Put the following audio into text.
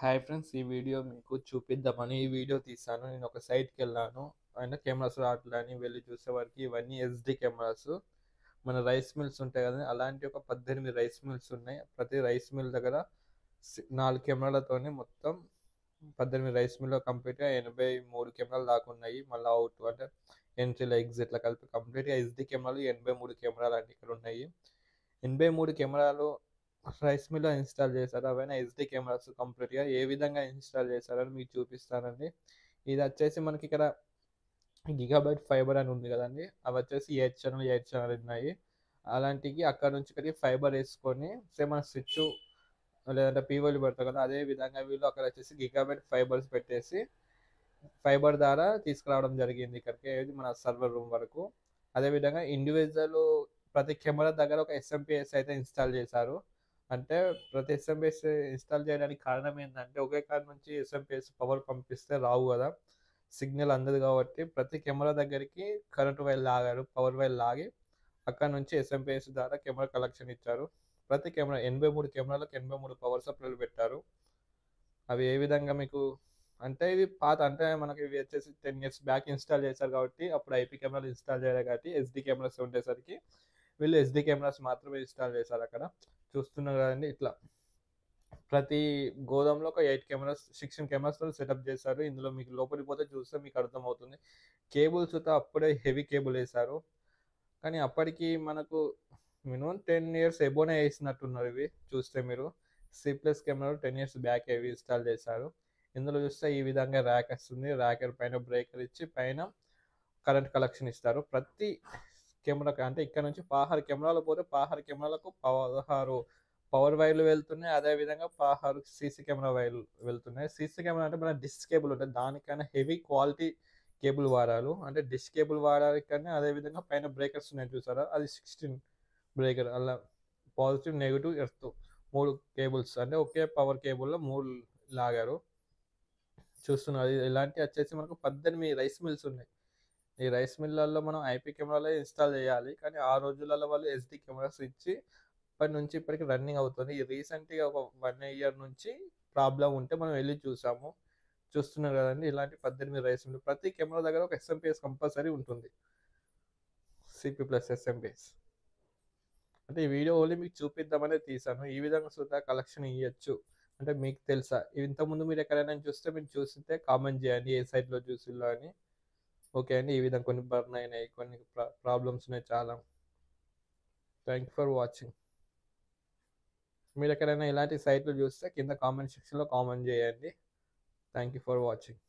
Hi friends, ఈ video మీకు చూపిద్దామని ఈ వీడియో తీశాను. నేను ఒక సైట్కి వెళ్ళాను. ఆయన కెమెరాస్ రావట్లని వెళ్ళి చూసేవారికి ఇవన్నీ ఎస్డి కెమెరాస్. మన రైస్ మిల్స్ ఉంటాయి కదా, అలాంటి ఒక 18 రైస్ మిల్స్ ఉన్నాయి. ప్రతి రైస్ మిల్ దగ్గర 4 కెమెరాలతోనే మొత్తం 18 రైస్ మిల్ కంప్లీట్గా 83 కెమెరాలు దాకా ఉన్నాయి. మళ్ళీ అవుట్ అంటే ఎంట్రీలో ఎగ్జిట్లో కలిపి కంప్లీట్గా ఎస్డి కెమెరాలు 83 కెమెరాలు అండి ఇక్కడ ఉన్నాయి. 83 కెమెరాలు రైస్ మిల్లో ఇన్స్టాల్ చేశారు. అవైనా ఎస్డి కెమెరాస్ కంప్లీట్గా ఏ విధంగా ఇన్స్టాల్ చేశారని మీకు చూపిస్తానండి. ఇది వచ్చేసి మనకి ఇక్కడ గిగాబైట్ ఫైబర్ అని ఉంది కదండి, అవి వచ్చేసి 8 ఛానల్ ఉన్నాయి. అలాంటివి అక్కడ నుంచి ఇక్కడికి ఫైబర్ వేసుకొని సేమ్ మన స్విచ్ లేదంటే పీవోలు పెడతారు కదా, అదే విధంగా వీళ్ళు అక్కడ వచ్చేసి గిగాబైట్ ఫైబర్స్ పెట్టేసి ఫైబర్ ద్వారా తీసుకురావడం జరిగింది ఇక్కడికి, మన సర్వర్ రూమ్ వరకు. అదేవిధంగా ఇండివిజువల్ ప్రతి కెమెరా దగ్గర ఒక ఎస్ఎంపిఎస్ అయితే ఇన్స్టాల్ చేశారు. అంటే ప్రతి ఎస్ఎంపిఎస్ ఇన్స్టాల్ చేయడానికి కారణం ఏంటంటే, ఒకే కార్ నుంచి ఎస్ఎంపిఎస్ పవర్ పంపిస్తే రావు కదా, సిగ్నల్ అందదు. కాబట్టి ప్రతి కెమెరా దగ్గరికి కరెంట్ వైర్ లాగారు, పవర్ వైర్ లాగి అక్కడ నుంచి ఎస్ఎంపిఎస్ ద్వారా కెమెరా కలెక్షన్ ఇచ్చారు. ప్రతి కెమెరా 83 కెమెరాలకు 83 పవర్ సప్లైలు పెట్టారు. అవి ఏ విధంగా మీకు అంటే, ఇది పాత అంటే మనకి ఇవి వచ్చేసి 10 ఇయర్స్ బ్యాక్ ఇన్స్టాల్ చేశారు కాబట్టి అప్పుడు ఐపీ కెమెరాలు ఇన్స్టాల్ చేయలేదు. కాబట్టి ఎస్డి కెమెరాస్ ఉండేసరికి వీళ్ళు ఎస్డి కెమెరాస్ మాత్రమే ఇన్స్టాల్ చేశారు. అక్కడ చూస్తున్నారు కదండి, ఇట్లా ప్రతి గోదాంలో ఒక 16 కెమెరాస్తో సెటప్ చేశారు. ఇందులో మీకు లోపలికి పోతే చూస్తే మీకు అర్థమవుతుంది. కేబుల్స్ అప్పుడే హెవీ కేబుల్ వేశారు. కానీ అప్పటికి మనకు మినిమం 10 ఇయర్స్ ఎబోనే వేసినట్టున్నారు ఇవి చూస్తే మీరు. సిప్లెస్ కెమెరాలు 10 ఇయర్స్ బ్యాక్ ఇవి ఇన్స్టాల్ చేశారు. ఇందులో చూస్తే ఈ విధంగా ర్యాక్ వస్తుంది. ర్యాకర్ పైన బ్రేకర్ ఇచ్చి పైన కరెంట్ కలెక్షన్ ఇస్తారు. ప్రతి కెమెరాకి అంటే ఇక్కడ నుంచి 16 కెమెరాలు పోతే 16 కెమెరాలకు 16 పవర్ వైర్లు వెళ్తున్నాయి. అదేవిధంగా 16 సీసీ కెమెరా వైర్లు వెళ్తున్నాయి. సీసీ కెమెరా అంటే మన డిష్ కేబుల్ ఉంటుంది, దానికైనా హెవీ క్వాలిటీ కేబుల్ వాడారు. అంటే డిష్ కేబుల్ వాడాలి. కానీ అదేవిధంగా పైన బ్రేకర్స్ ఉన్నాయి చూసారా, అది 16 బ్రేకర్. అలా పాజిటివ్ నెగిటివ్ ఎర్త్ 3 కేబుల్స్ అంటే ఒకే పవర్ కేబుల్లో 3 లాగారు. చూస్తున్నారు. ఇలాంటి వచ్చేసి మనకు 18 రైస్ మిల్స్ ఉన్నాయి. ఈ రైస్ మిల్లలో మనం ఐపీ కెమెరాలే ఇన్స్టాల్ చేయాలి. కానీ ఆ రోజులలో వాళ్ళు ఎస్డి కెమెరాస్ ఇచ్చి ఇప్పటి నుంచి ఇప్పటికి రన్నింగ్ అవుతుంది. ఈ రీసెంట్గా ఒక 1 ఇయర్ నుంచి ప్రాబ్లం ఉంటే మనం వెళ్ళి చూసాము. చూస్తున్నారు కదండి, ఇలాంటి 18 రైస్ మిల్. ప్రతి కెమెరా దగ్గర ఒక ఎస్ఎంపిఎస్ కంపల్సరీ ఉంటుంది, సిపి ప్లస్ ఎస్ఎంపిఎస్. అంటే ఈ వీడియో ఓన్లీ మీకు చూపిద్దామనే తీసాను. ఈ విధంగా సుధా కలెక్షన్ ఇవ్వచ్చు అంటే మీకు తెలుసా? ఇంతకుముందు మీరు ఎక్కడైనా చూస్తే మీరు చూస్తే కామెంట్ చేయండి ఏ సైట్లో చూసిల్లో అని. ఓకే అండి, ఈ విధంగా కొన్ని బర్న్ అయినాయి, కొన్ని ప్రాబ్లమ్స్ ఉన్నాయి చాలా. Thank you for watching. మీరు ఎక్కడైనా ఇలాంటి సైట్లు చూస్తే కింద కామెంట్ సెక్షన్లో కామెంట్ చేయండి. Thank you for watching.